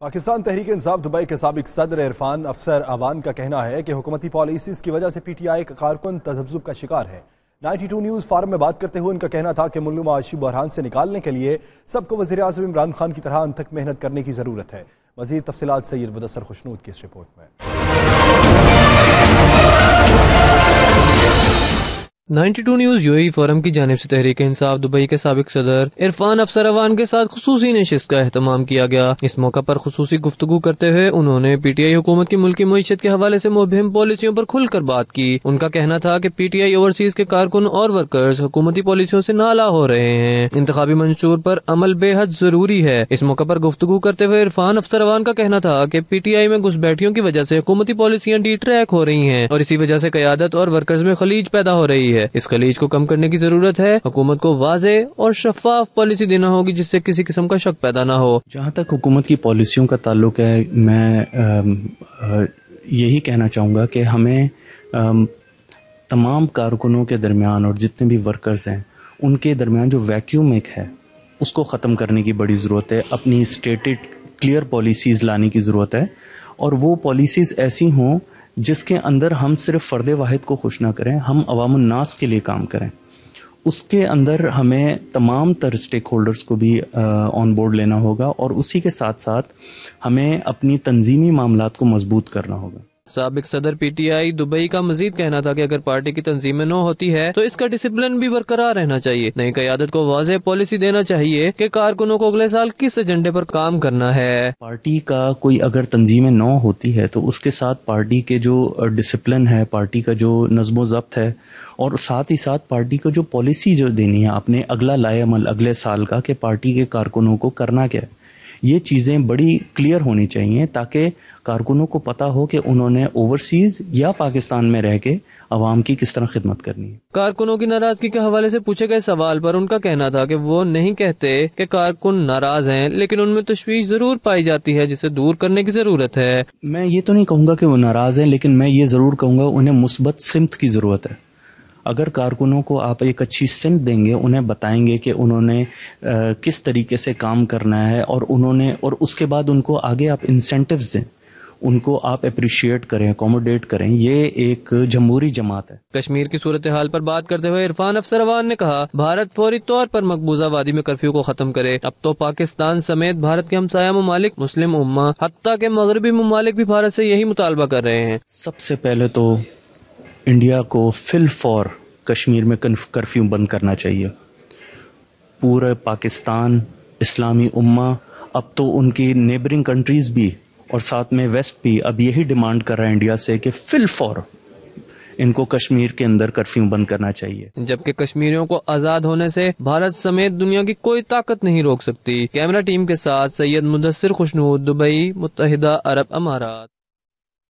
Pakistan Tehreek Insaf Dubai کے سابق صدر عرفان افسر اوان کا کہنا ہے کہ حکومتی پالیسیز کی وجہ سے پی ٹی آئی کا کارکن تذبذب کا شکار ہے۔ 92 نیوز فارم میں بات کرتے ہوئے ان کا کہنا تھا کہ ملک معاشی بحران سے نکالنے کے لیے سب کو وزیر اعظم عمران خان کی طرح انتھک محنت کرنے کی ضرورت ہے۔ مزید تفصیلات سید مدثر خوشنود کی اس رپورٹ میں۔ 92 news you a E forum کی جانب سے تحریک انصاف دبئی کے سابق صدر عرفان افسر اوان کے ساتھ خصوصی نشست کا اہتمام کیا گیا۔ اس موقع پر خصوصی گفتگو کرتے ہوئے انہوں نے پی ٹی آئی حکومت کی ملکی معیشت کے حوالے سے مبہم پالیسیوں پر کھل کر بات کی۔ ان کا کہنا تھا کہ پی ٹی آئی اوورسیز کے کارکن اور ورکرز حکومتی پالیسیوں سے نالا ہو رہے ہیں۔ انتخابی منشور پر عمل بے حد ضروری ہے۔ اس موقع پر گفتگو کرتے ہوئے عرفان افسر اوان کا کہنا تھا کہ پی ٹی آئی میں گھس بیٹھیوں کی وجہ سے حکومتی پالیسیاں ڈی ٹریک ہو رہی ہیں اور اسی وجہ سے قیادت اور ورکرز میں خلیج پیدا ہو رہی ہے۔ اس خلیج کو کم کرنے کی ضرورت ہے۔ حکومت کو واضح اور شفاف پالیسی دینا ہوگی جس سے کسی قسم کا شک پیدا نہ ہو۔ جہاں تک حکومت کی پالیسیوں کا تعلق ہے، میں یہی کہنا چاہوں گا کہ ہمیں تمام کارکنوں کے درمیان اور جتنے بھی ورکرز ہیں ان کے درمیان جو ویکیوم ایک ہے اس کو ختم کرنے کی بڑی ضرورت ہے۔ اپنی اسٹیٹڈ کلیئر پالیسیز لانے کی ضرورت ہے اور وہ پالیسیز ایسی ہوں جس کے اندر ہم صرف فرد واحد کو خوش نہ کریں، ہم عوام الناس کے لیے کام کریں۔ اس کے اندر ہمیں تمام تر اسٹیک ہولڈرز کو بھی آن بورڈ لینا ہوگا اور اسی کے ساتھ ساتھ ہمیں اپنی تنظیمی معاملات کو مضبوط کرنا ہوگا۔ سابق صدر پی ٹی آئی دبئی کا مزید کہنا تھا کہ اگر پارٹی کی تنظیم نو ہوتی ہے تو اس کا ڈسپلن بھی برقرار رہنا چاہیے۔ نئی قیادت کو واضح پالیسی دینا چاہیے کہ کارکنوں کو اگلے سال کس ایجنڈے پر کام کرنا ہے۔ پارٹی کا کوئی اگر تنظیم نو ہوتی ہے تو اس کے ساتھ پارٹی کے جو ڈسپلن ہے، پارٹی کا جو نظم و ضبط ہے اور ساتھ ہی ساتھ پارٹی کو جو پالیسی جو دینی ہے اپنے اگلا لائے عمل اگلے سال کا کہ پارٹی کے کارکنوں کو کرنا کیا ہے، یہ چیزیں بڑی کلیئر ہونی چاہیے تاکہ کارکنوں کو پتا ہو کہ انہوں نے اوورسیز یا پاکستان میں رہ کے عوام کی کس طرح خدمت کرنی ہے۔ کارکنوں کی ناراضگی کے حوالے سے پوچھے گئے سوال پر ان کا کہنا تھا کہ وہ نہیں کہتے کہ کارکن ناراض ہیں، لیکن ان میں تشویش ضرور پائی جاتی ہے جسے دور کرنے کی ضرورت ہے۔ میں یہ تو نہیں کہوں گا کہ وہ ناراض ہیں، لیکن میں یہ ضرور کہوں گا انہیں مثبت سمت کی ضرورت ہے۔ اگر کارکنوں کو آپ ایک اچھی سمت دیں گے، انہیں بتائیں گے کہ انہوں نے کس طریقے سے کام کرنا ہے اور اس کے بعد ان کو آگے آپ انسینٹیوز دیں، ان کو آپ اپریشیٹ کریں، اکوموڈیٹ کریں، یہ ایک جمہوری جماعت ہے۔ کشمیر کی صورتحال پر بات کرتے ہوئے عرفان افسر اوان نے کہا، بھارت فوری طور پر مقبوضہ وادی میں کرفیو کو ختم کرے۔ اب تو پاکستان سمیت بھارت کے ہمسایہ ممالک، مسلم امہ، حتیٰ کہ مغربی ممالک بھی بھارت سے یہی مطالبہ کر رہے ہیں۔ سب سے پہلے تو انڈیا کو فی الفور کشمیر میں کرفیو بند کرنا چاہیے۔ پورے پاکستان، اسلامی امہ، اب تو ان کی نیبرنگ کنٹریز بھی اور ساتھ میں ویسٹ بھی اب یہی ڈیمانڈ کر رہا ہے انڈیا سے کہ فی الفور ان کو کشمیر کے اندر کرفیو بند کرنا چاہیے۔ جبکہ کشمیریوں کو آزاد ہونے سے بھارت سمیت دنیا کی کوئی طاقت نہیں روک سکتی۔ کیمرہ ٹیم کے ساتھ سید مدثر خوشنود، دبئی، متحدہ عرب امارات۔